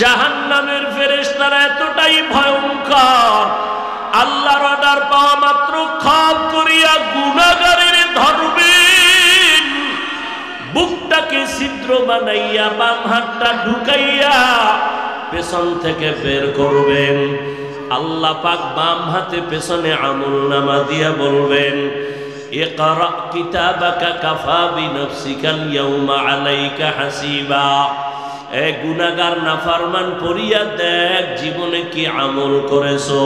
জাহান্নামের ফেরেশতারা এতটাই ভয়ঙ্কর, আল্লাহর অর্ডার পাওয়া মাত্র খপ করিয়া গুনাহগারের ধরবেন, বুকটাকে ছিদ্র বানাইয়া বাম হাতটা ঢুকাইয়া পেছন থেকে বের করবেন। আল্লাহ পাক বাম হাতে পেছনে আমলনামা দিয়া বলবেন, ইকরা কিতাবাকা কাফা বিনফসিকাল ইয়াউমা আলাইকা হাসিবা। এ গুনাহগার নাফরমান পড়িয়া দেখ জীবনে কি আমল করেছো।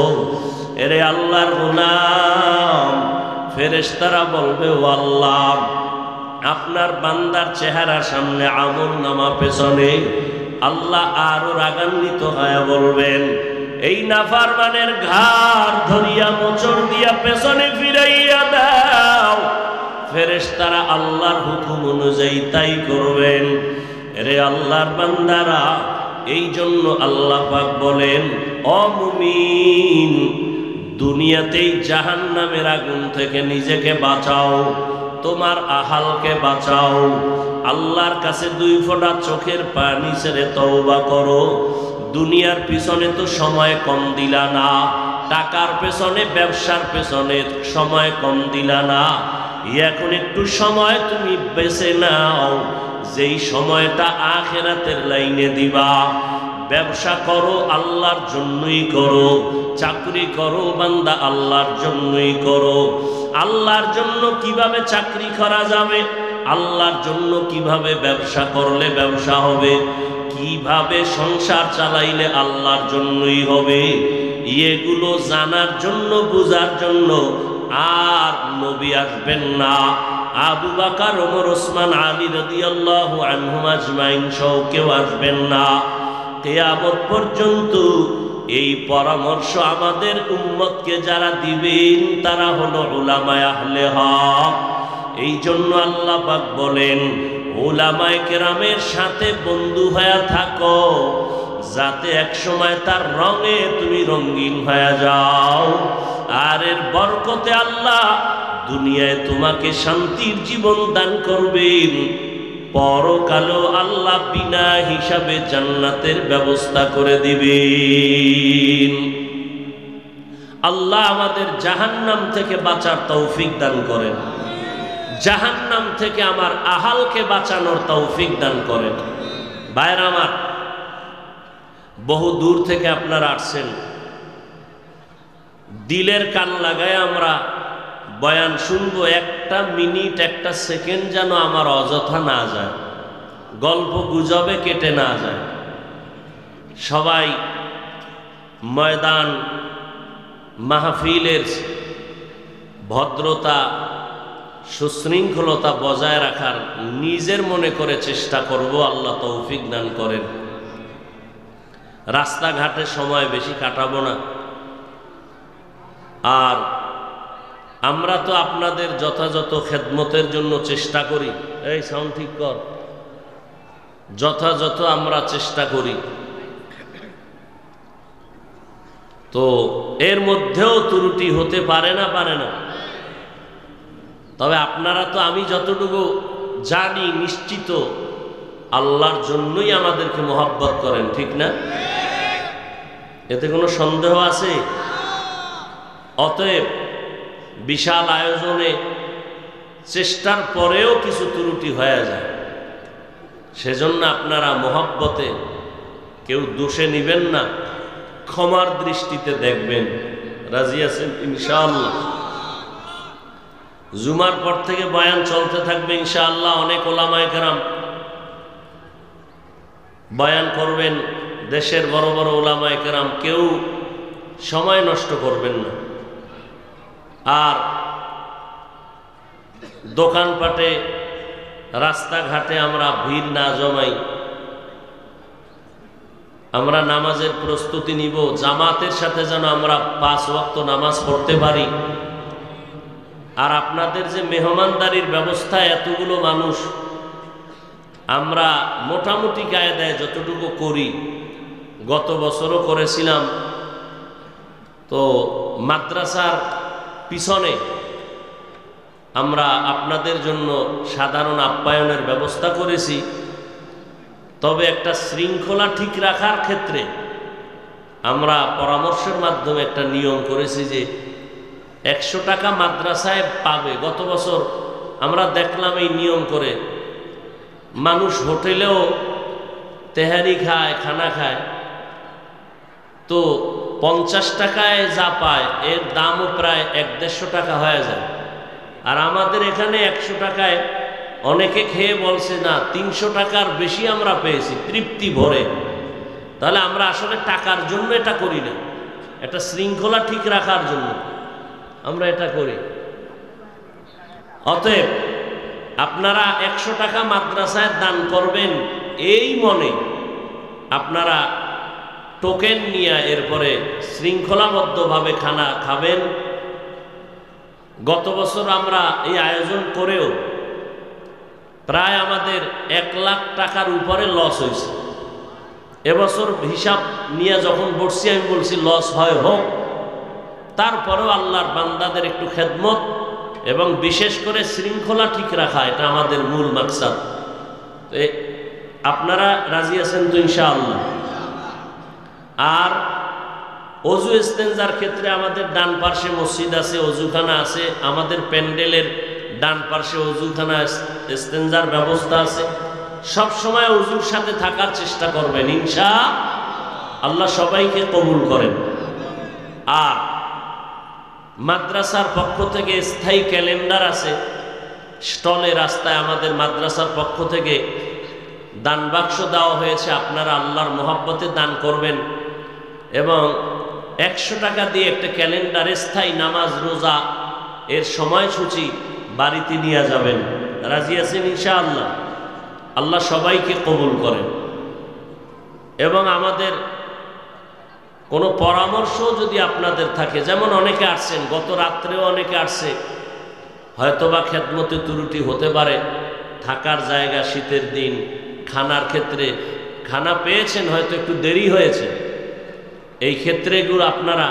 এরে আল্লাহর গোলাম, ফেরেশতারা বলবে, ও আল্লাহ, আপনার বান্দার চেহারার সামনে আমলনামা পেছনে। আল্লাহ আরো রাগান্বিত হয়ে বলবেন, এই নাফরমানের ঘাড় ধরিয়া মোচড় দিয়া পেছনে ফিরাইয়া দাও। ফেরেশতারা আল্লাহর হুকুম অনুযায়ী তাই করবেন। এরে আল্লাহর বান্দারা, এই জন্য আল্লাহ পাক বলেন, ও মুমিন, দুনিয়াতেই জাহান্নামের আগুন থেকে নিজেকে বাঁচাও, তোমার আহালকে বাঁচাও। আল্লাহর কাছে 2 ফোঁটা চোখের পানি ছেড়ে তওবা করো। দুনিয়ার পিছনে তো সময় কম দিলা না, টাকার পেছনে, ব্যবসার পেছনে সময় কম দিলা না। এখন একটু সময় তুমি বেছে নাও, যেই সময়টা আখিরাতের লাইনে দিবা। ব্যবসা করো, আল্লাহর জন্যই করো। চাকরি করো বান্দা, আল্লাহর জন্যই করো। আল্লাহর জন্য কিভাবে চাকরি করা যাবে, আল্লাহর জন্য কিভাবে ব্যবসা করলে ব্যবসা হবে, কিভাবে সংসার চালাইলে আল্লাহর জন্যই হবে, এগুলো জানার জন্য, বুঝার জন্য আর নবী আসবেন না। আবু বকর, ওমর, ওসমান, আলী রাদিয়াল্লাহু আনহুম আজমাইন সহ কেউ আসবেন না। কিয়ামত পর্যন্ত এই পরামর্শ আমাদের উম্মতকে যারা দিবেন তারা হলো উলামায়ে আহলে হক। এই জন্য আল্লাহ পাক বলেন, উলামায়ে কেরামের সাথে বন্ধু হয়ে থাকো, যাতে এক সময় তার রঙে তুমি রঙিন হয়ে যাও। আর এর বরকতে আল্লাহ দুনিয়ায় তোমাকে শান্তির জীবন দান করবেন, পরকালেও আল্লাহ বিনা হিসাবে জান্নাতের ব্যবস্থা করে দিবেন। আল্লাহ আমাদের জাহান্নাম থেকে বাঁচার তৌফিক দান করেন, জাহান্নাম থেকে আমার আহালকে বাঁচানোর তৌফিক দান করেন। ভাইরা আমার, বহু দূর থেকে আপনারা আসছেন, দিলের কান লাগায় আমরা বয়ান শুনবো। একটা মিনিট, একটা সেকেন্ড যেন আমার অযথা না যায়, গল্প গুজবে কেটে না যায়। সবাই ময়দান মাহফিলের ভদ্রতা, সুশৃঙ্খলতা বজায় রাখার নিজের মনে করে চেষ্টা করব। আল্লাহ তৌফিক দান করেন। রাস্তাঘাটে সময় বেশি কাটাবো না। আর আমরা তো আপনাদের যথাযথ খেদমতের জন্য চেষ্টা করি। এই সাউন্ড ঠিক কর। যথাযথ আমরা চেষ্টা করি, তো এর মধ্যেও ত্রুটি হতে পারে না, পারে না। তবে আপনারা তো, আমি যতটুকু জানি, নিশ্চিত আল্লাহর জন্যই আমাদেরকে মহব্বত করেন, ঠিক না? এতে কোনো সন্দেহ আছে? অতএব বিশাল আয়োজনে চেষ্টার পরেও কিছু ত্রুটি হয়ে যায়, সেজন্য আপনারা মহব্বতে কেউ দোষে নিবেন না, ক্ষমার দৃষ্টিতে দেখবেন। রাজি আছেন ইনশাআল্লাহ? জুমার পর থেকে বয়ান চলতে থাকবে ইনশাআল্লাহ। অনেক ওলামায়ে কেরাম বয়ান করবেন, দেশের বড় বড় ওলামায়ে কেরাম। কেউ সময় নষ্ট করবেন না। আর দোকানপাটে, রাস্তাঘাটে আমরা ভিড় না জমাই। আমরা নামাজের প্রস্তুতি নিব, জামাতের সাথে যেন আমরা 5 ওয়াক্ত নামাজ পড়তে পারি। আর আপনাদের যে মেহমানদারির ব্যবস্থা, এতগুলো মানুষ, আমরা মোটামুটি কায়দায় যতটুকু করি, গত বছরও করেছিলাম। তো মাদ্রাসার পিছনে আমরা আপনাদের জন্য সাধারণ আপ্যায়নের ব্যবস্থা করেছি। তবে একটা শৃঙ্খলা ঠিক রাখার ক্ষেত্রে আমরা পরামর্শের মাধ্যমে একটা নিয়ম করেছি যে 100 টাকা মাদ্রাসায় পাবে। গত বছর আমরা দেখলাম এই নিয়ম করে মানুষ হোটেলেও তেহারি খায়, খানা খায়, তো 50 টাকায় যা পায় এর দামও প্রায় 150 টাকা হয়ে যায়। আর আমাদের এখানে 100 টাকায় অনেকে খেয়ে বলছে না 300 টাকার বেশি আমরা পেয়েছি তৃপ্তি ভরে। তাহলে আমরা আসলে টাকার জন্য এটা করি না, একটা শৃঙ্খলা ঠিক রাখার জন্য আমরা এটা করি। অতএব আপনারা 100 টাকা মাদ্রাসায় দান করবেন এই মনে আপনারা টোকেন নিয়ে এরপরে শৃঙ্খলাবদ্ধভাবে খানা খাবেন। গত বছর আমরা এই আয়োজন করেও প্রায় আমাদের 1 লাখ টাকার উপরে লস হয়েছে। এবছর হিসাব নিয়ে যখন বসছি আমি বলছি লস হয় হোক, তারপরেও আল্লাহর বান্দাদের একটু খেদমত এবং বিশেষ করে শৃঙ্খলা ঠিক রাখা, এটা আমাদের মূল মাকসাদ। তো আপনারা রাজি আছেন তো ইনশাআল্লাহ? আর অজু ইস্তেঞ্জার ক্ষেত্রে আমাদের ডান পার্শ্বে মসজিদ আছে, অজুখানা আছে, আমাদের প্যান্ডেলের ডান পার্শ্বে অজুখানা ইস্তেঞ্জার ব্যবস্থা আছে। সব সময় অজুর সাথে থাকার চেষ্টা করবেন ইনশাআল্লাহ, সবাইকে কবুল করেন। আর মাদ্রাসার পক্ষ থেকে স্থায়ী ক্যালেন্ডার আছে স্টলে, রাস্তায় আমাদের মাদ্রাসার পক্ষ থেকে দান বাক্স দেওয়া হয়েছে। আপনারা আল্লাহর মহব্বতে দান করবেন এবং 100 টাকা দিয়ে একটা ক্যালেন্ডার, স্থায়ী নামাজ রোজা এর সময়সূচি বাড়িতে নিয়ে যাবেন। রাজি আছেন ইনশাআল্লাহ? আল্লাহ সবাইকে কবুল করেন। এবং আমাদের কোনো পরামর্শ যদি আপনাদের থাকে, যেমন অনেকে আসছেন, গত রাত্রেও অনেকে আসছে, হয়তোবা খেদমতে ত্রুটি হতে পারে, থাকার জায়গা, শীতের দিন, খানার ক্ষেত্রে খানা পেয়েছেন হয়তো একটু দেরি হয়েছে, এই ক্ষেত্রে এগুলো আপনারা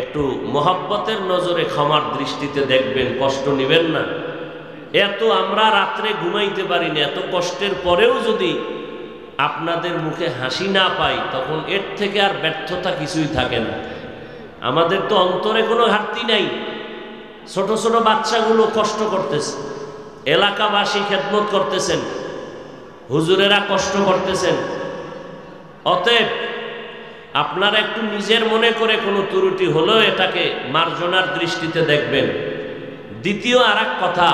একটু মহব্বতের নজরে ক্ষমার দৃষ্টিতে দেখবেন, কষ্ট নেবেন না। এত আমরা রাত্রে ঘুমাইতে পারি না, এত কষ্টের পরেও যদি আপনাদের মুখে হাসি না পাই তখন এর থেকে আর ব্যর্থতা কিছুই থাকে না। আমাদের তো অন্তরে কোনো ঘাটতি নাই। ছোট ছোট বাচ্চাগুলো কষ্ট করতেছে, এলাকাবাসী খেদমত করতেছেন, হুজুরেরা কষ্ট করতেছেন। অতএব আপনারা একটু নিজের মনে করে কোনো ত্রুটি হলেও এটাকে মার্জনার দৃষ্টিতে দেখবেন। দ্বিতীয় আর এক কথা,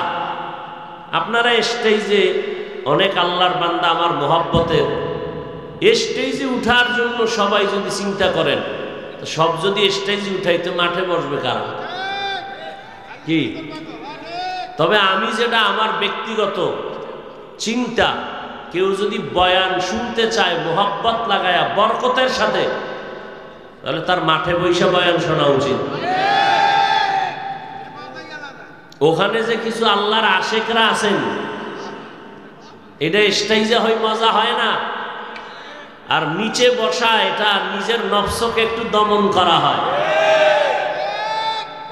আপনারা স্টেজে অনেক আল্লাহর বান্দা আমার মহব্বতের, স্টেজে উঠার জন্য সবাই যদি চিন্তা করেন, তো সব যদি স্টেজে উঠাইতে মাঠে বসবে কারা? কি? তবে আমি যেটা আমার ব্যক্তিগত চিন্তা, কেউ যদি বয়ান শুনতে চায় মহব্বত লাগায়া বরকতের সাথে, তাহলে তার মাঠে বৈশা বয়ান শোনা উচিত। ওখানে যে কিছু আল্লাহর আশেকরা আছেন, এটা স্টেজে হয় মজা হয় না, আর নিচে বসা এটা নিজের নফসকে একটু দমন করা হয়,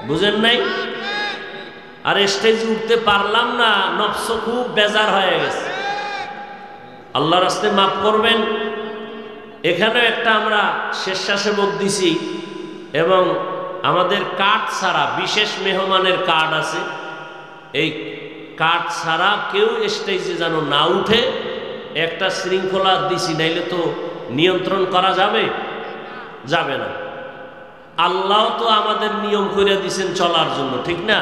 বুঝেন নাই? আর স্টেজে উঠতে পারলাম না, নফস খুব বেজার হয়ে গেছে। আল্লাহর রাস্তায় মাফ করবেন। এখানেও একটা আমরা স্বেচ্ছাসেবক দিছি এবং আমাদের কার্ড ছাড়া, বিশেষ মেহমানের কার্ড আছে, এই কার্ড ছাড়া কেউ স্টেজে যেন না উঠে একটা শৃঙ্খলা দিছি, নাইলে তো নিয়ন্ত্রণ করা যাবে না। আল্লাহ তো আমাদের নিয়ম করে দিছেন চলার জন্য, ঠিক না?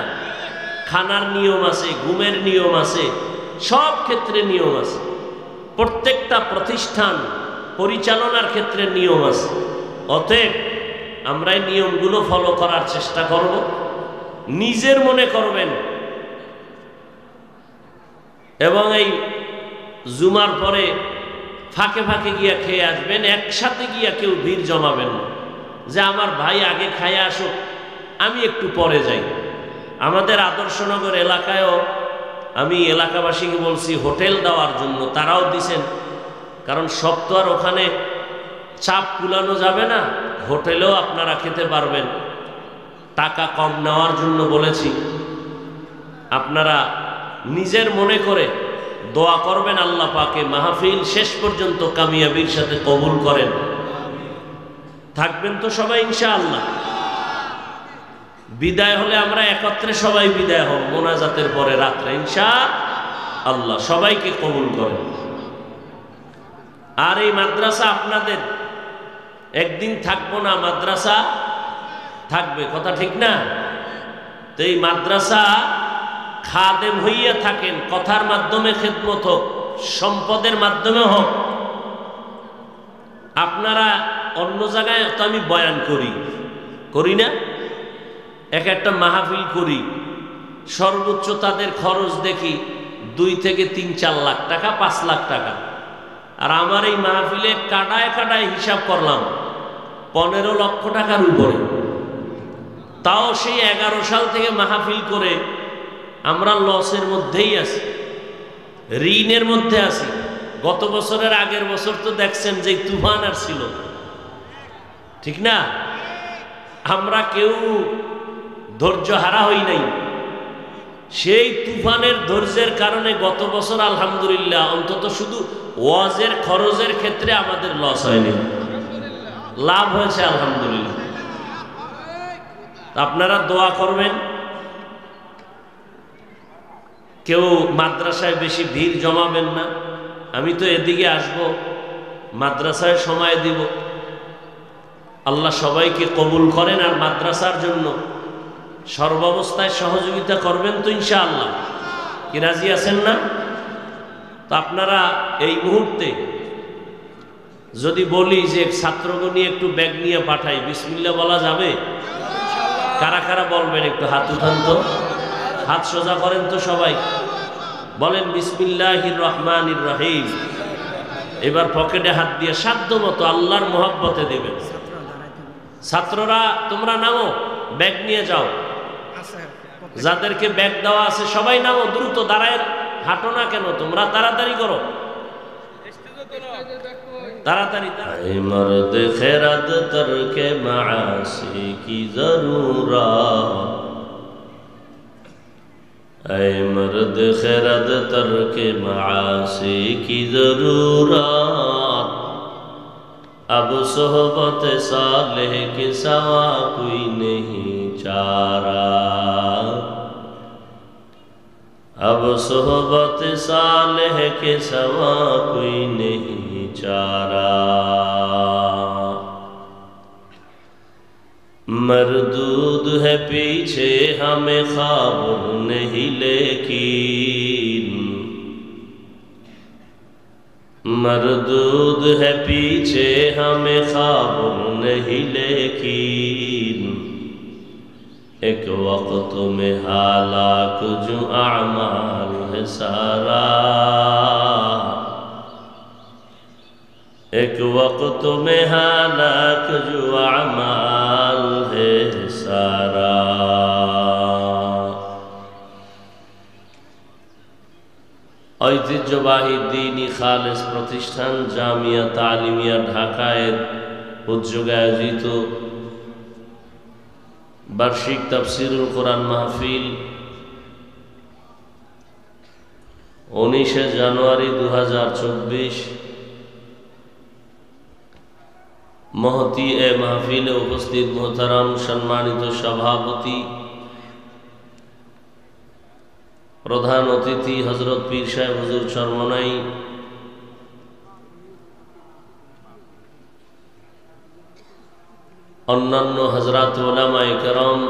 খানার নিয়ম আছে, ঘুমের নিয়ম আছে, সব ক্ষেত্রে নিয়ম আছে, প্রত্যেকটা প্রতিষ্ঠান পরিচালনার ক্ষেত্রে নিয়ম আছে। অতএব আমরা এই নিয়মগুলো ফলো করার চেষ্টা করব। নিজের মনে করবেন এবং এই জুমার পরে ফাঁকে ফাঁকে গিয়া খেয়ে আসবেন, একসাথে গিয়া কেউ ভিড় জমাবেন না যে আমার ভাই আগে খাইয়া আসুক, আমি একটু পরে যাই। আমাদের আদর্শনগর এলাকায়ও আমি এলাকাবাসীকে বলছি হোটেল দেওয়ার জন্য, তারাও দিছেন, কারণ সব তো আর ওখানে চাপ কুলানো যাবে না, হোটেলেও আপনারা খেতে পারবেন। টাকা কম নেওয়ার জন্য বলেছি। আপনারা নিজের মনে করে দোয়া করবেন আল্লাহ পাকে মাহফিল শেষ পর্যন্ত কামিয়াবির সাথে কবুল করেন। থাকবেন তো সবাই ইনশাআল্লাহ? বিদায় হলে আমরা একত্রে সবাই বিদায় হব মোনাজাতের পরে রাত্রে ইনশাআল্লাহ। সবাইকে কবুল করেন। আর এই মাদ্রাসা আপনাদের, একদিন থাকবো না, মাদ্রাসা থাকবে, কথা ঠিক না? তো এই মাদ্রাসা খাদেম হইয়া থাকেন, কথার মাধ্যমে খেদমত হোক, সম্পদের মাধ্যমে হোক। আপনারা অন্য জায়গায় তো আমি বয়ান করি না, এক একটা মাহফিল করি, সর্বোচ্চ তাদের খরচ দেখি 2 থেকে 3-4 লাখ টাকা, 5 লাখ টাকা। আর আমার এই মাহফিলে কাটায় কাটায় হিসাব করলাম 15 লক্ষ টাকার উপরে। তাও সেই 11 সাল থেকে মাহফিল করে আমরা লসের মধ্যেই আছি, ঋণের মধ্যে আছি। গত বছরের আগের বছর তো দেখছেন যে তুফান আর ছিল, ঠিক না? আমরা কেউ ধৈর্য হারা হই নাই। সেই তুফানের ধৈর্যের কারণে গত বছর আলহামদুলিল্লাহ অন্তত শুধু ওয়াজের খরচের ক্ষেত্রে আমাদের লস হয়নি, লাভ হয়েছে আলহামদুলিল্লাহ। আপনারা দোয়া করবেন। কেউ মাদ্রাসায় বেশি ভিড় জমাবেন না। আমি তো এদিকে আসব, মাদ্রাসায় সময় দিব। আল্লাহ সবাইকে কবুল করেন। আর মাদ্রাসার জন্য সর্বাবস্থায় সহযোগিতা করবেন তো ইনশাআল্লাহ? কি রাজি আছেন না? তো আপনারা এই মুহূর্তে যদি বলি যে ছাত্রগণ নিয়ে একটু ব্যাগ নিয়ে পাঠাই, বিসমিল্লাহ বলা যাবে? কারা কারা বলবেন একটু হাত উঠান তো, হাত সোজা করেন তো সবাই, বলেন বিসমিল্লাহির রহমানির রহিম। এবার পকেটে হাত দিয়ে সাধ্য মতো আল্লাহর মহব্বতে দেবেন। ছাত্ররা তোমরা নামো, ব্যাগ নিয়ে যাও। যাদেরকে ব্যাগ দেওয়া আছে সবাই নামো, দ্রুত দাঁড়ায় হাঁটো না কেন তোমরা, তাড়াতাড়ি করো, তাড়াতাড়ি। মর্দ খেরাত তরকে মাসি কি জরুরত, ऐ मर्द खैरत तर्क मासी की जरूरत, अब सोहबत सालेह के सवा कोई नहीं चारा, अब सोहबत सालेह के सवा कोई नहीं चारा। मरदूद है पीछे हमें ख्वाब नहीं लेकिन, मरदूद है पीछे हमें ख्वाब नहीं लेकिन, एक वक्त में हालाक जो अमाल है सारा, एक वक्त में हालाक जो अमाल है सारा। ঐতিহ্যবাহী দ্বীনি খালেস প্রতিষ্ঠান জামিয়া তালিমিয়া ঢাকায়ের উদ্যোগে আয়োজিত বার্ষিক তাফসিরুল কোরআন মাহফিল 19 জানুয়ারি 2024 महती ए महफिल उपस्थित मोहतरम सम्मानित सभापति प्रधान अतिथि हजरत पीर साहेब हुजूर चरमनाई, अन्यान्य हजरात उलामाए केराम,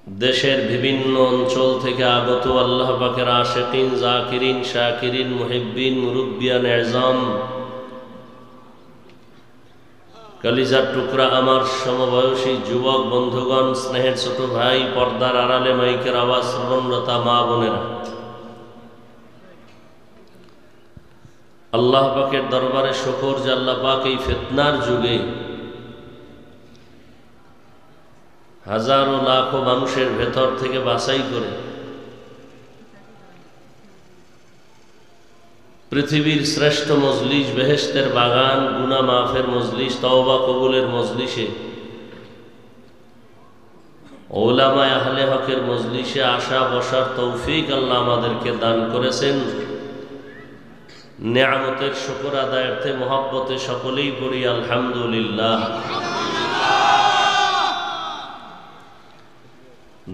देशेर विभिन्न अंचल थेके आगत आल्लाह पाकेर आशिकीन जाकिरिन शाकिरिन मुहिब्बिन मुरुब्बियान एजाम, कलिजार टुकरा आमार समबयसी युवक बंधुगण, स्नेहेर छोट भाई, पर्दार आड़ाले माइकेर आवाज श्रवणरता मा बोनेरा, आल्लाह पाकेर दरबारे शुक्र जे आल्लाह पाक एई फितनार जुगे হাজারো লাখো মানুষের ভেতর থেকে বাছাই করে পৃথিবীর শ্রেষ্ঠ মজলিস, বেহেশতের বাগান, গুনাহ মাফের মজলিস, তওবা কবুলের মজলিসে উলামায়ে আহলে হকের মজলিসে আসা বসার তৌফিক আল্লাহ আমাদেরকে দান করেছেন। নেয়ামতের শুকর আদায়ার্থে মহব্বতে সকলেই পড়ি আলহামদুলিল্লাহ।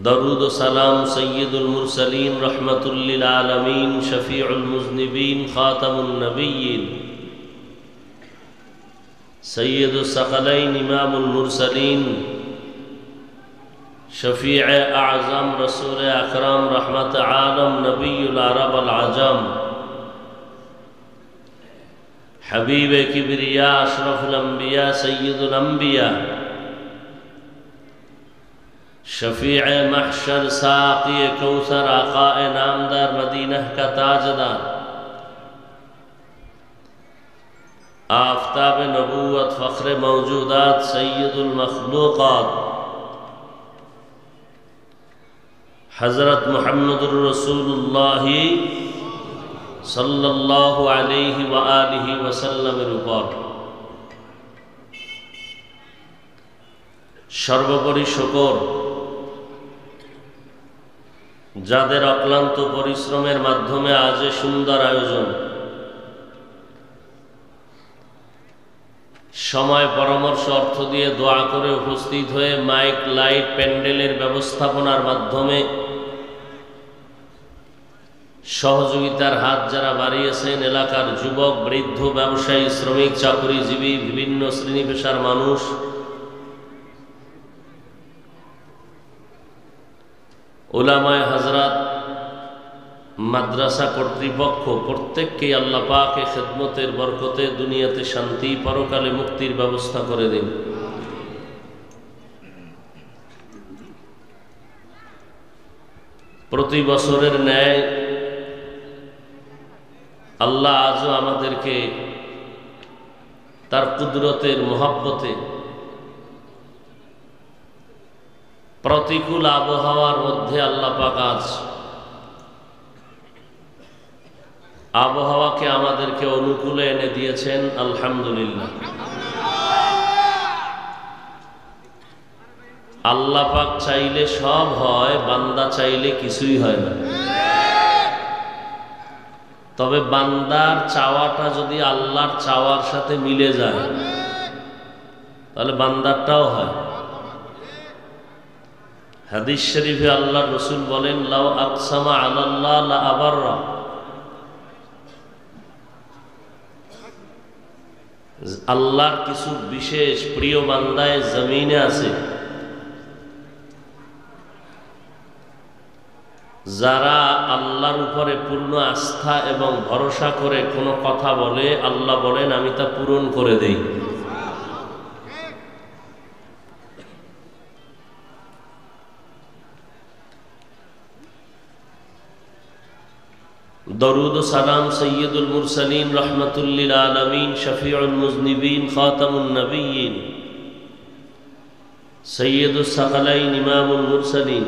দরুদ ও সালাম সৈয়দুল মুরসালিন রহমাতুল লিল আলামিন শফিউল মুজনিবিন খাতামুন নবিয়্যিন সৈয়দুস সাকালাইন ইমামুল মুরসালিন শফিউ আযম রাসূল আকরাম রহমত আলম নবিয়ুল আরব আল আজম হাবিব কিবরিয়া আশরাফুল আম্বিয়া সৈয়দুল আম্বিয়া शफीअ महशर साक़ी कौसर आक़ाए नामदार मदीना का ताजदार आफ़ताब नबूवत फ़ख्र मौजूदात सय्यदुल मखलूक़ात हज़रत मुहम्मदुर रसूलुल्लाह सल्लल्लाहु अलैहि व आलिहि वसल्लमेर उपর সর্বোপরি শুকর যাদের অক্লান্ত পরিশ্রমের মাধ্যমে আজ সুন্দর আয়োজন, সময় পরামর্শ অর্থ দিয়ে দোয়া করে উপস্থিত হয়ে মাইক লাইট প্যান্ডেলের ব্যবস্থাপনার মাধ্যমে সহযোগিতার হাত যারা বাড়িয়েছেন, এলাকার যুবক বৃদ্ধ ব্যবসায়ী শ্রমিক চাকরিজীবী বিভিন্ন শ্রেণী পেশার মানুষ, উলামায়ে হযরত মাদ্রাসা কর্তৃপক্ষ প্রত্যেককেই আল্লাহ পাকের খিদমতের বরকতে দুনিয়াতে শান্তি পরকালে মুক্তির ব্যবস্থা করে দিন। প্রতি বছরের ন্যায় আল্লাহ আজও আমাদেরকে তার কুদরতের মহব্বতে প্রতিকূল আবহাওয়ার মধ্যে আল্লাহ পাক আজ আবহাওয়াকে আমাদেরকে অনুকূলে এনে দিয়েছেন, আলহামদুলিল্লাহ। আল্লাহ পাক চাইলে সব হয়, বান্দা চাইলে কিছুই হয় না। তবে বান্দার চাওয়াটা যদি আল্লাহর চাওয়ার সাথে মিলে যায় তাহলে বান্দারটাও হয়। হাদিস শরীফে আল্লাহ রসুল বলেন, লাউ আকসামা আলাল্লাহ লা আবাররা, আল্লাহর কিছু বিশেষ প্রিয় বান্দায় জমিনে আছে যারা আল্লাহর উপরে পূর্ণ আস্থা এবং ভরসা করে কোনো কথা বলে, আল্লাহ বলেন আমি তা পূরণ করে দেই। दरूद व सलाम सैयदुल मुरसलीन रहमतुल लिल आलमीन शफीउल मुज़निबीन खातमुन नबिय्यीन सैयदुस सकलैन इमामुल मुरसलीन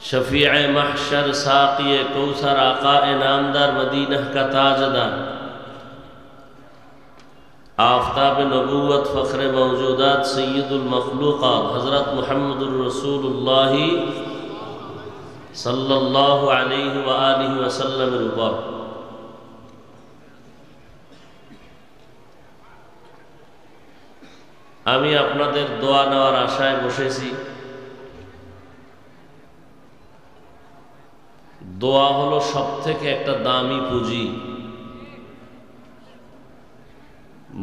शफीअ महशर साक़ी कौसर आक़ाए नामदार मदीना का ताजदार आफ़ताब नबूवत फ़ख्र मौजूदात सय्यदुल मखलूक़ात हज़रत मुहम्मदुर रसूलुल्लाह সাল্লাল্লাহু আলাইহি ওয়া আলিহি ওয়াসাল্লামের উপর আমি আপনাদের দোয়া নেওয়ার আশায় বসেছি। দোয়া হলো সবথেকে একটা দামি পুঁজি।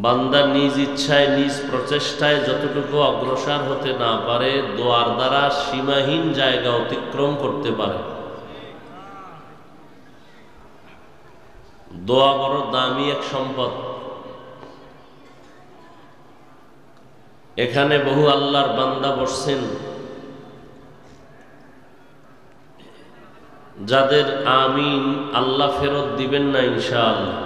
বান্দা নিজ ইচ্ছায় নিজ প্রচেষ্টায় যতটুকু অগ্রসর হতে না পারে, দোয়ার দ্বারা সীমাহীন জায়গা অতিক্রম করতে পারে। দোয়া বড় দামি এক সম্পদ। এখানে বহু আল্লাহর বান্দা বসছেন যাদের আমিন আল্লাহ ফেরত দিবেন না ইনশাআল্লাহ।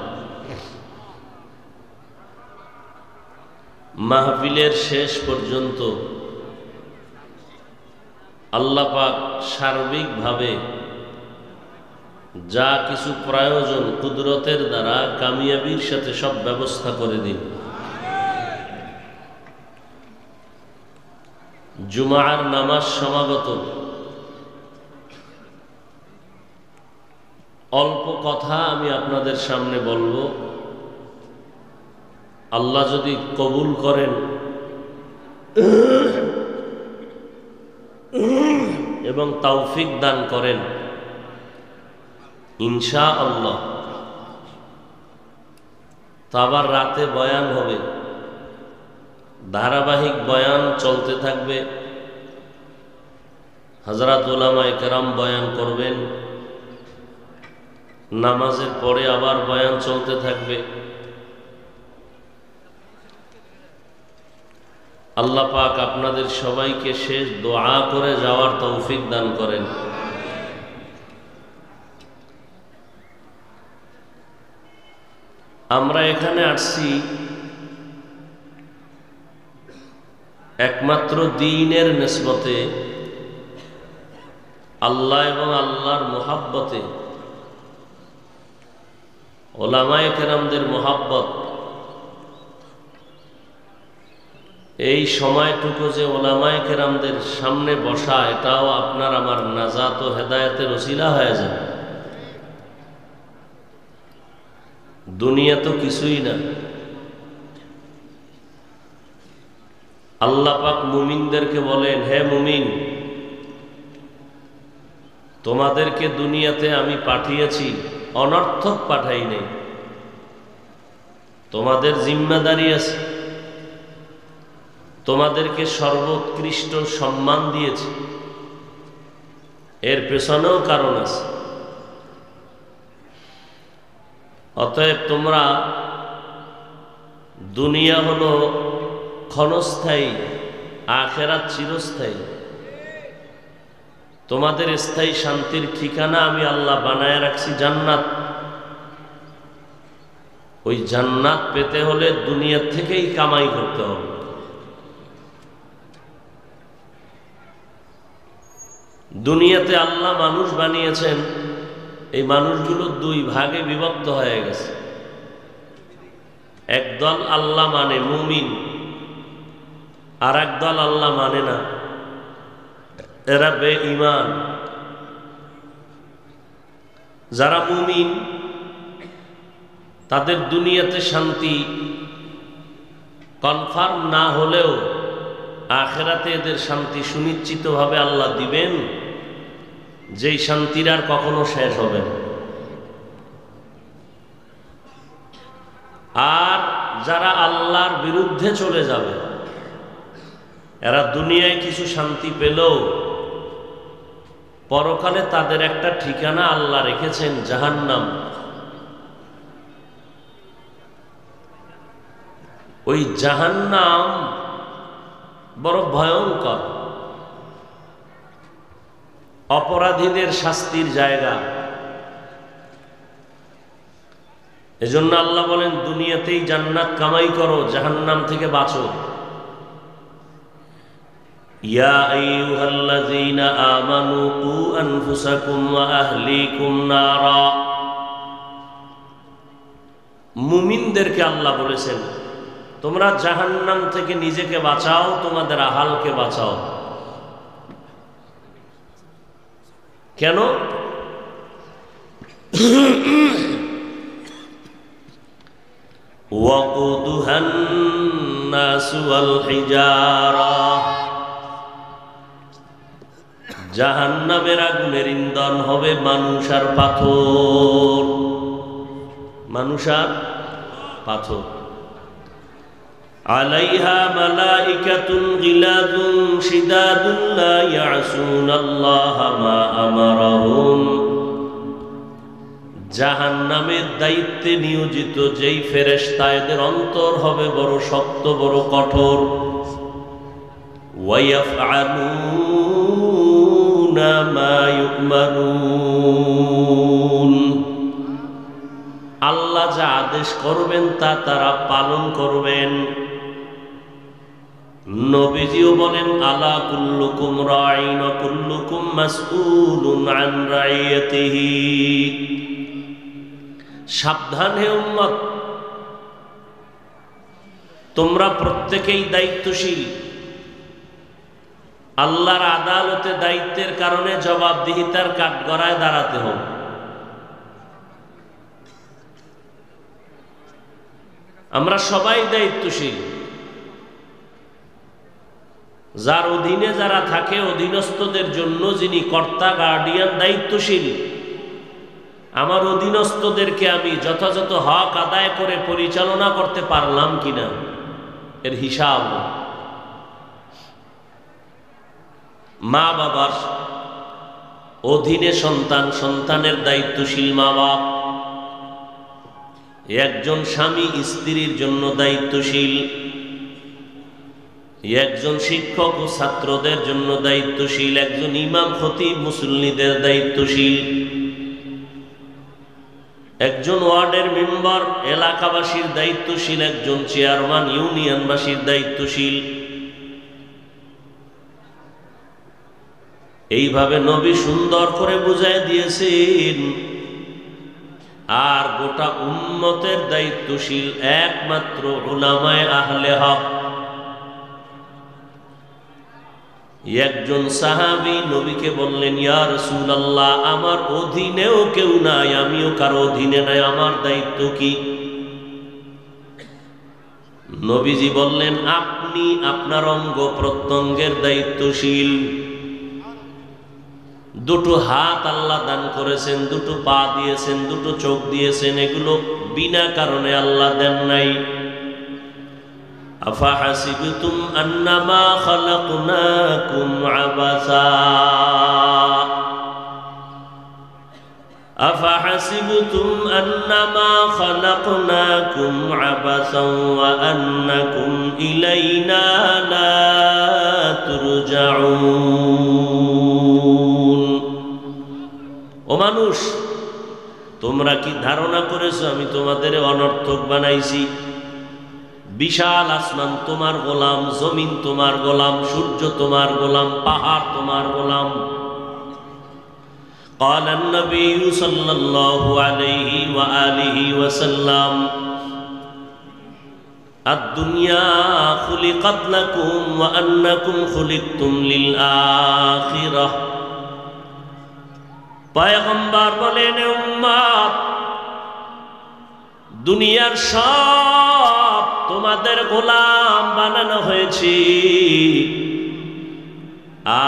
মাহফিলের শেষ পর্যন্ত আল্লাহ পাক সার্বিকভাবে যা কিছু প্রয়োজন কুদরতের দ্বারা কামিয়াবির সাথে সব ব্যবস্থা করে দিন। জুমার নামাজ সমাগত। অল্প কথা আমি আপনাদের সামনে বলবো, আল্লাহ যদি কবুল করেন এবং তৌফিক দান করেন ইনশাআল্লাহ, তা আবার রাতে বয়ান হবে, ধারাবাহিক বয়ান চলতে থাকবে। হযরত উলামায়ে কেরাম বয়ান করবেন, নামাজের পরে আবার বয়ান চলতে থাকবে। আল্লাহ পাক আপনাদের সবাইকে শেষ দোয়া করে যাওয়ার তৌফিক দান করেন। আমরা এখানে আসছি একমাত্র দ্বীনের নিসবতে, আল্লাহ এবং আল্লাহর মুহাব্বতে, উলামায়ে কেরামদের মুহাব্বত। এই সময়টুকু যে উলামায়ে কেরামদের সামনে বসা, এটাও আপনার আমার নাজাত ও হেদায়েতের ওসিলা হয়ে যায়। দুনিয়া তো কিছুই না। আল্লাহ পাক মুমিনদেরকে বলেন, হে মুমিন, তোমাদেরকে দুনিয়াতে আমি পাঠিয়েছি, অনর্থক পাঠাই নাই। তোমাদের জিম্মাদারি আছে, তোমাদেরকে সর্বোৎকৃষ্ট সম্মান দিয়েছি, এর পেছনেও কারণ আছে। অতএব তোমরা, দুনিয়া হলো ক্ষণস্থায়ী, আখিরাত চিরস্থায়ী। তোমাদের স্থায়ী শান্তির ঠিকানা আমি আল্লাহ বানায় রাখছি জান্নাত। ওই জান্নাত পেতে হলে দুনিয়া থেকেই কামাই করতে হবে। দুনিয়াতে আল্লাহ মানুষ বানিয়েছেন, এই মানুষগুলো দুই ভাগে বিভক্ত হয়ে গেছে। একদল আল্লাহ মানে মুমিন, আর একদল আল্লাহ মানে না, এরা বেঈমান। যারা মুমিন, তাদের দুনিয়াতে শান্তি কনফার্ম না হলেও আখিরাতে এদের শান্তি সুনিশ্চিতভাবে আল্লাহ দিবেন, যেই শান্তির আর কখনো শেষ হবে না। আর যারা আল্লাহর বিরুদ্ধে চলে যাবে, এরা দুনিয়ায় কিছু শান্তি পেলেও পরকালে তাদের একটা ঠিকানা আল্লাহ রেখেছেন, জাহান্নাম। ওই জাহান্নাম বড় ভয়ঙ্কর, অপরাধীদের শাস্তির জায়গা। এজন্য আল্লাহ বলেন, দুনিয়াতেই জান্নাত কামাই করো, জাহান্নাম থেকে বাঁচো। ইয়া আইয়ুহাল্লাযীনা আমানু কু আনফুসাকুম ওয়া আহলিকুম নারা। মুমিনদেরকে আল্লাহ বলেছেন, তোমরা জাহান্নাম থেকে নিজেকে বাঁচাও, তোমাদের আহালকে বাঁচাও। কেন? ওয়াকুদুহান নাসু ওয়াল হিজারা। জাহান্নামের আগুনের ইন্ধন হবে মানুষ আর পাথর। মানুষ আর পাথর। আলাইহা মালাইকাতুন গিলাযুন শিদাদুন লা ইয়াসুনাল্লাহা মা আমারাহুম। জাহান্নামের দায়িত্বে নিয়োজিত যেই ফেরেশতা, এদের অন্তর হবে বড় শক্ত, বড় কঠোর। ওয়া ইয়াফআলুনা মা ইউমারুন। আল্লাহ যা আদেশ করবেন তা তারা পালন করবেন। নবীজিও বলেন, আলা কুল্লুকুম রাঈন ওয়া কুল্লুকুম মাসউলুন আন রাইয়াতিহি। সাবধান হে উম্মত, তোমরা প্রত্যেকেই দায়িত্বশীল। আল্লাহর আদালতে দায়িত্বের কারণে জবাবদিহিতার কাঠগড়ায় দাঁড়াতে হবে। আমরা সবাই দায়িত্বশীল। যার অধীনে যারা থাকে, অধীনস্থদের জন্য যিনি কর্তা, গার্ডিয়ান, দায়িত্বশীল, আমার অধীনস্থদেরকে আমি যথাযথ হক আদায় করে পরিচালনা করতে পারলাম কিনা এর হিসাব। মা বাবার অধীনে সন্তান, সন্তানের দায়িত্বশীল মা বাপ। একজন স্বামী স্ত্রীর জন্য দায়িত্বশীল, একজন শিক্ষক ও ছাত্রদের জন্য দায়িত্বশীল, একজন ইমাম খতিব মুসল্লিদের দায়িত্বশীল, একজন ওয়ার্ডের মেম্বার এলাকাবাসীর দায়িত্বশীল, একজন চেয়ারম্যান ইউনিয়নবাসীর দায়িত্বশীল। এইভাবে নবী সুন্দর করে বুঝাই দিয়েছেন। আর গোটা উম্মতের দায়িত্বশীল একমাত্র উলামায়ে আহলে হক। একজন সাহাবী নবীকে বললেন, ইয়া রাসূলুল্লাহ, আমার অধীনেও কেউ নাই, আমিও কারো অধীনে নাই, আমার দায়িত্ব কি? নবীজি বললেন, আপনি আপনার অঙ্গ প্রত্যঙ্গের দায়িত্বশীল। দুটো হাত আল্লাহ দান করেছেন, দুটো পা দিয়েছেন, দুটো চোখ দিয়েছেন, এগুলো বিনা কারণে আল্লাহ দেন নাই। আফাহাসিবতুম আন্নামা খালাকনাকুম আবাসা আফাহাসিবতুম আন্নামা খালাকনাকুম আবাসাও ওয়া আন্নাকুম ইলাইনা লা তুরজাউন। ও মানুষ, তোমরা কি ধারণা করেছো আমি তোমাদের অনর্থক বানাইছি? বিশাল আসমান তোমার গোলাম, জমিন তোমার গোলাম, সূর্য তোমার গোলাম, পাহাড় তোমার গোলাম। قال النبي صلى الله عليه وآله وسلم الدنيا خلقت لكم وأنكم خلقتم للآخرة। পয়গম্বর বলেন, উম্মত, দুনিয়ার সব তোমাদের গোলাম বানানো হয়েছে,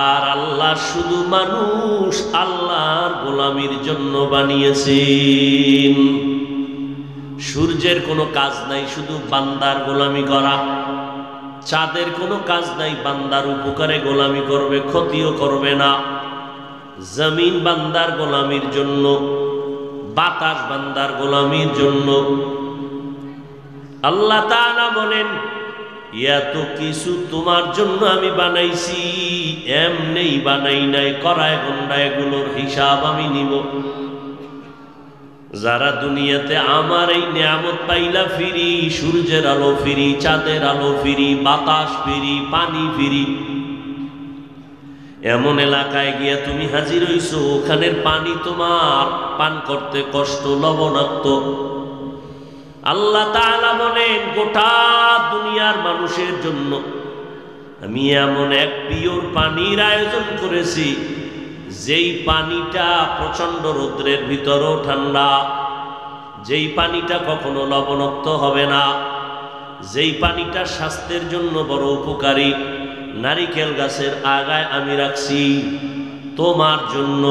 আর আল্লাহ শুধু মানুষ আল্লাহর গোলামির জন্য বানিয়েছেন। সূর্যের কোনো কাজ নাই, শুধু বান্দার গোলামি করা। চাঁদের কোনো কাজ নাই, বান্দার উপকারে গোলামি করবে, ক্ষতিও করবে না। জমিন বান্দার গোলামির জন্য, বাতাস বান্দার গোলামির জন্য। আল্লাহ তাআলা বলেন, এত কিছু তোমার জন্য আমি বানাইছি, এমনি বানাই নাই, করায় গন্ডায় এগুলোর হিসাব আমি নিব। যারা দুনিয়াতে আমার এই নিয়ামত পাইলা ফিরি, সূর্যের আলো ফিরি, চাঁদের আলো ফিরি, বাতাস ফিরি, পানি ফিরি, এমন এলাকায় গিয়া তুমি হাজির হইছো, ওখানের পানি তোমার পান করতে কষ্ট, লবণাক্ত। আল্লাহ তাআলা বলেন, গোটা দুনিয়ার মানুষের জন্য আমি এমন এক পিওর পানির আয়োজন করেছি, যেই পানিটা প্রচন্ড রৌদ্রের ভিতরেও ঠান্ডা, যেই পানিটা কখনো লবণাক্ত হবে না, যেই পানিটা স্বাস্থ্যের জন্য বড় উপকারী। নারিকেল গাছের আগায় আমি রাখছি তোমার জন্য।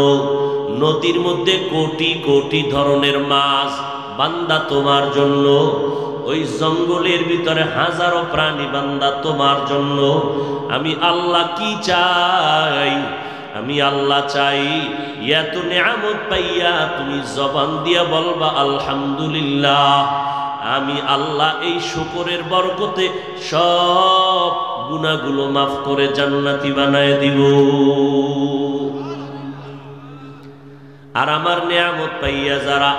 নদীর মধ্যে কোটি কোটি ধরনের মাছ, বান্দা তোমার জন্য। ওই জঙ্গলের ভিতরে হাজারো প্রাণী, বান্দা তোমার জন্য। আমি আল্লাহ কি চাই? আমি আল্লাহ চাই এত নিয়ামত পাইয়া তুমি জবান দিয়া বলবা আলহামদুলিল্লাহ। আমি আল্লাহ এই শুকরের বরকতে সব গুনাহগুলো মাফ করে জান্নাতি বানায় দিব। আর আমার নিয়ামত পাইয়া যারা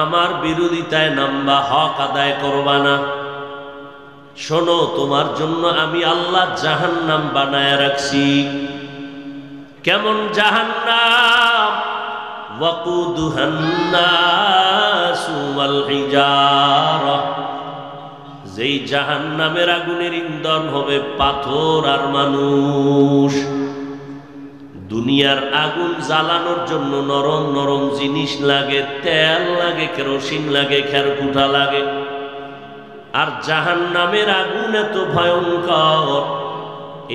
আমার বিরোধিতায় নামবা, হক আদায় করবা না, শোনো, তোমার জন্য আমি আল্লাহ জাহান্নাম বানায় রাখছি। কেমন জাহান্নাম? ওয়াকুদুহান নাসু ওয়াল হিজারা। যেই জাহান্নামের আগুনের ইন্ধন হবে পাথর আর মানুষ। দুনিয়ার আগুন জ্বালানোর জন্য নরম নরম জিনিস লাগে, তেল লাগে, কেরোসিন লাগে, খেরকুটা লাগে। আর জাহান্নামের আগুন এত ভয়ঙ্কর,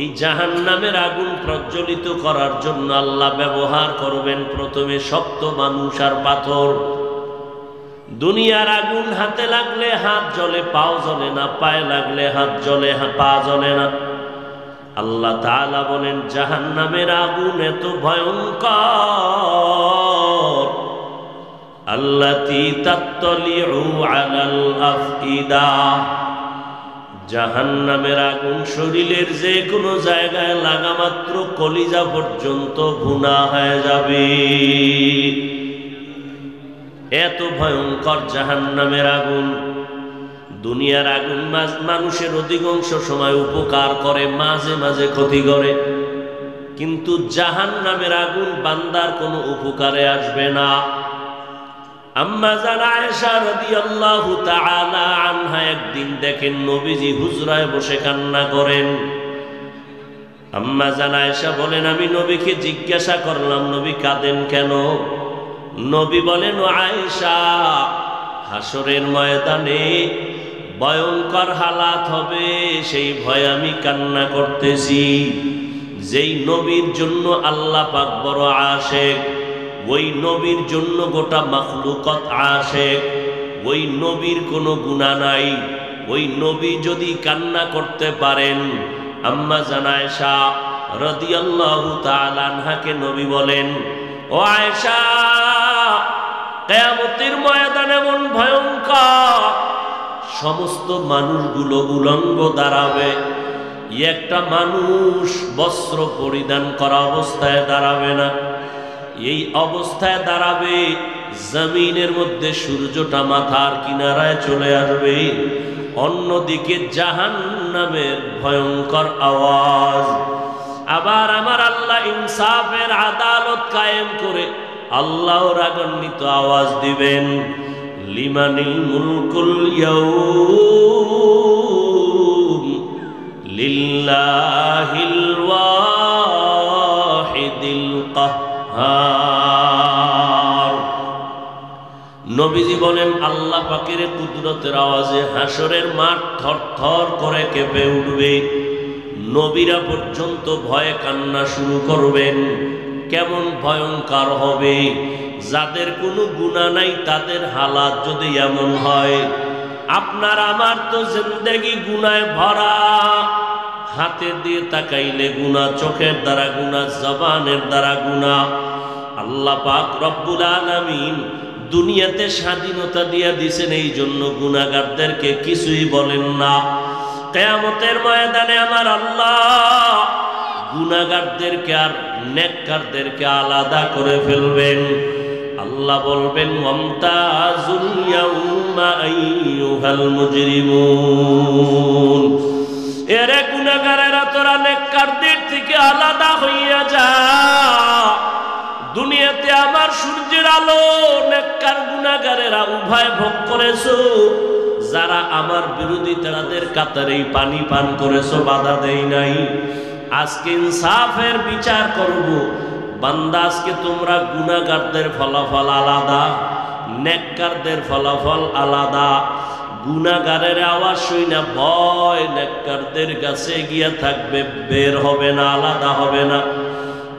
এই জাহান্নামের আগুন প্রজ্বলিত করার জন্য আল্লাহ ব্যবহার করবেন প্রথমে শক্ত মানুষ আর পাথর। দুনিয়ার আগুন হাতে লাগলে হাত জ্বলে, পাও জ্বলে না, পায়ে লাগলে হাত জ্বলে, পা জ্বলে না। আল্লাহ তাআলা বলেন জাহান্নামের আগুন এত ভয়ঙ্কর, আল্লাতী তাত্তালিউ আলাল আফইদা, জাহান্নামের আগুন শরীরের যে কোনো জায়গায় লাগা মাত্র কলিজা পর্যন্ত ভুনা হয়ে যাবে। এত ভয়ঙ্কর জাহান্নামের আগুন। দুনিয়ার আগুন মানুষের অধিকাংশ সময় উপকার করে, মাঝে মাঝে ক্ষতি করে, কিন্তু জাহান্নামের আগুন বান্দার কোনো উপকারে আসবে না। আম্মা জান আয়েশা রাদিয়াল্লাহু তাআলা আনহা একদিন দেখেন নবীজি হুজরায় বসে কান্না করেন। আম্মা জান আয়েশা বলেন আমি নবীকে জিজ্ঞাসা করলাম নবী কাঁদেন কেন? নবী বলেন ও আয়েশা, হাসরের ময়দানে ভয়ঙ্কর হালাত হবে, সেই ভয় আমি কান্না করতেছি। যেই নবীর জন্য আল্লাহ পাক বড় আশেক, ওই নবীর জন্য গোটা মাখলুকত আশেক, ওই নবীর কোনো গুনাহ নাই, ওই নবী যদি কান্না করতে পারেন। আম্মা জান আয়েশা রাদিয়াল্লাহু তাআলা আনহাকে নবী বলেন ও আয়েশা, কিয়ামতের ময়দান এমন ভয়ঙ্কর, সমস্ত মানুষগুলো উলঙ্গ দাঁড়াবে, একটা মানুষ বস্ত্র পরিধান করা অবস্থায় দাঁড়াবে না। এই অবস্থায় দাঁড়াবে, জমিনের মধ্যে সূর্যটা মাথার কিনারায় চলে আসবে, অন্যদিকে জাহান্নামের ভয়ঙ্কর আওয়াজ। আবার আমার আল্লাহ ইনসাফের আদালত কায়েম করে আল্লাহ রাগান্বিত আওয়াজ দিবেন, লিমানিল মুলকুল ইয়াউম লিল্লাহিল ওয়াহিদিল কাহ্হার। নবীজি বলেন আল্লাহ পাকের কুদরতের আওয়াজে হাসরের মাঠ থরথর করে কেঁপে উঠবে, নবীরা পর্যন্ত ভয়ে কান্না শুরু করবেন। কেমন ভয়ঙ্কর হবে, যাদের কোনো গুনাহ নাই তাদের হালাত যদি এমন হয়। আপনার আমার তো জিন্দেগি গুনায় ভরা, হাতে দিয়ে তাকাইলে গুনাহ, চোখের দ্বারা গুনাহ, জবানের দ্বারা গুনাহ। আল্লাহ পাক রব্বুল আলামিন দুনিয়াতে স্বাধীনতা দিয়ে দিয়েছেন, এই জন্য গুনাহগারদেরকে কিছুই বলেন না। কিয়ামতের ময়দানে আমার আল্লাহ গুনাহগারদেরকে আর নেককারদেরকে আলাদা করে ফেলবেন। আল্লাহ বলবেন ওয়ামতাজুল ইয়াউমা আইয়ুহাল মুজরিমুন, এরে গুনাহগারেরা তোরা নেককারদের থেকে আলাদা হইয়া যা। দুনিয়াতে আমার সূর্যের আলো নেককার গুনাহগারেরা উভয় ভোগ করেছো, যারা আমার বিরোধী তাদের কাতারেই পানি পান করেছো, বাধা দেই নাই। আজকে ইনসাফের বিচার করব বান্দা। আজকে তোমরা গুনাহগারদের ফলাফল আলাদা, নেককারদের ফলাফল আলাদা। গুনাহগারের আওয়াজ শুনে ভয় নেককারদের কাছে গিয়া থাকবে, বের হবে না, আলাদা হবে না।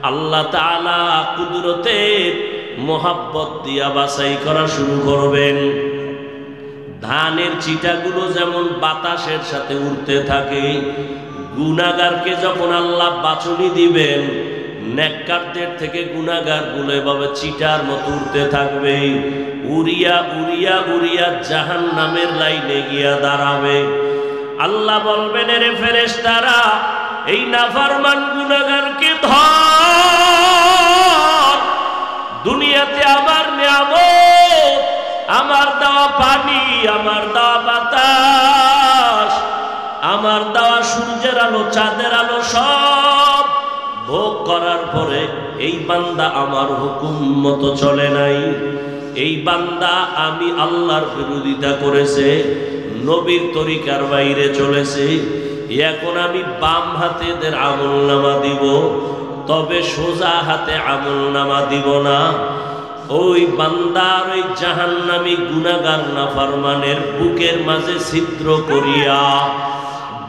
আল্লাহ তাআলা কুদরতের মোহাব্বত দিয়া বাছাই করা শুরু করবেন। ধানের চিটাগুলো যেমন বাতাসের সাথে উড়তে থাকে, গুনাহগারকে যখন আল্লাহ বাছুনি দিবেন, নেককারদের থেকে গুনাহগারগুলো এভাবে চিটার মতো উড়তে থাকবে, উড়িয়া উড়িয়া উড়িয়া জাহান্নামের লাইনে গিয়া দাঁড়াবে। আল্লাহ বলবেন এরে ফেরেশতারা, এই নাফরমান গুনাহগারকে ধর। দুনিয়াতে আমার নিয়ামত, আমার দেওয়া পানি, আমার দেওয়া বাতাস, আমার দেওয়া সূর্যের আলো, চাঁদের আলো সব ভোগ করার পরে এই বান্দা আমার হুকুম মতো চলে নাই, এই বান্দা আমি আল্লাহর বিরোধিতা করেছে, নবীর তরিকার বাইরে চলেছে। এখন আমি বাম হাতে এদের আমলনামা দিব, তবে সোজা হাতে আমলনামা দিব না। ওই বান্দার ওই জাহান্নামী গুনাহগার নাফরমানের বুকের মাঝে ছিদ্র করিয়া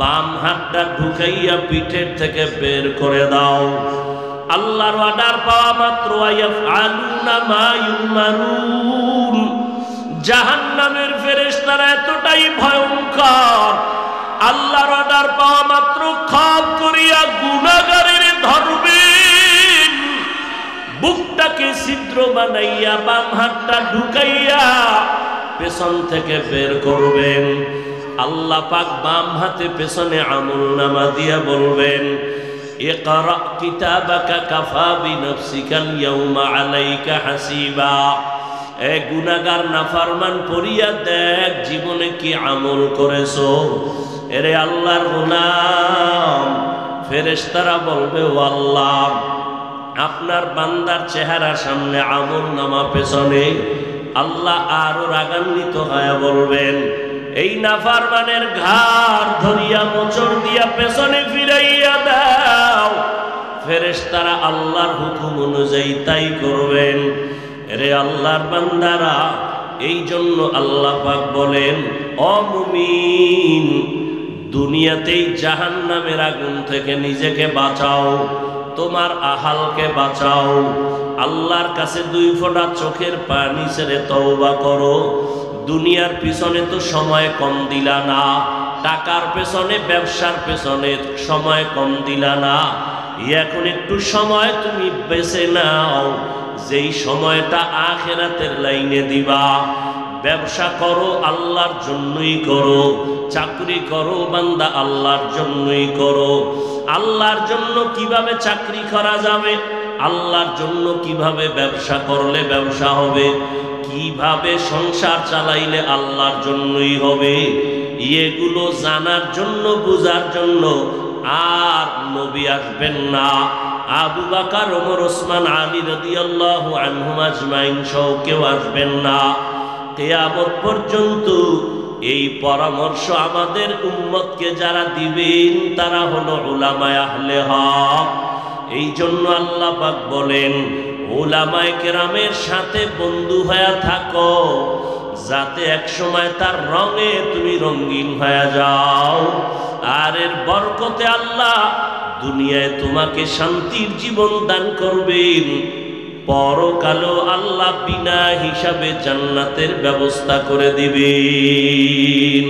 বাম হাতটা ঢুকাইয়া পিঠের থেকে বের করে দাও। আল্লাহর অর্ডার পাওয়া মাত্র ইয়াফআলুনা মা ইউমারুন। জাহান্নামের ফেরেশতারা এতটাই ভয়ঙ্কর, আল্লাহর অর্ডার পাওয়া মাত্র খাপ করিয়া গুনাহগারের ধরবেন, বুকটাকে ছিদ্র বানাইয়া বাম হাতটা ঢুকাইয়া পেছন থেকে বের করবেন। আল্লাহ পাক বাম হাতে পেছনে আমলনামা দিয়া বলবেন, ইকরা কিতাবাকা কাফা বিনফসিকাল ইয়াউমা আলাইকা হাসিবা। এ গুনাহগার নাফরমান পড়িয়া দেখ জীবনে কি আমল করেছো। এরে আল্লাহর গোলাম, ফেরেশতারা বলবে, ও আল্লাহ, আপনার বান্দার চেহারার সামনে আমলনামা পেছনে। আল্লাহ আরো রাগান্বিত হয়ে বলবেন, এই নাফরমানের ঘাড় ধরিয়া মোচড় দিয়া পেছনে ফিরাইয়া দাও। ফেরেশতারা আল্লাহর হুকুম অনুযায়ী তাই করবেন। এরে আল্লাহর বান্দারা, এই জন্য আল্লাহ পাক বলেন, ও মুমিন, দুনিয়াতেই জাহান্নামের আগুন থেকে নিজেকে বাঁচাও, তোমার আহালকে বাঁচাও। আল্লাহর কাছে 2 ফোঁটা চোখের পানি ছেড়ে তওবা করো। দুনিয়ার পিছনে তো সময় কম দিলা না, টাকার পেছনে, ব্যবসার পেছনে সময় কম দিলা না। এখন একটু সময় তুমি বেছে নাও, যেই সময়টা আখিরাতের লাইনে দিবা। ব্যবসা করো, আল্লাহর জন্যই করো। চাকরি করো বান্দা, আল্লাহর জন্যই করো। আল্লাহর জন্য কিভাবে চাকরি করা যাবে, আল্লাহর জন্য কিভাবে ব্যবসা করলে ব্যবসা হবে, কিভাবে সংসার চালাইলে আল্লাহর জন্যই হবে, এগুলো জানার জন্য, বুঝার জন্য আর নবী আসবেন না। আবু বকর, ওমর, ওসমান, আলী রাদিয়াল্লাহু আনহুম আজমাইন সহ কেউ আসবেন না। কিয়ামত পর্যন্ত এই পরামর্শ আমাদের উম্মতকে যারা দিবেন তারা হলো উলামায়ে আহলে হক। এই জন্য আল্লাহ পাক বলেন, উলামায়ে কেরামের সাথে বন্ধু হয়ে থাকো, যাতে এক সময় তার রঙে তুমি রঙিন হয়ে যাও। আর এর বরকতে আল্লাহ দুনিয়ায় তোমাকে শান্তির জীবন দান করবেন, পরকালেও আল্লাহ বিনা হিসাবে জান্নাতের ব্যবস্থা করে দিবেন।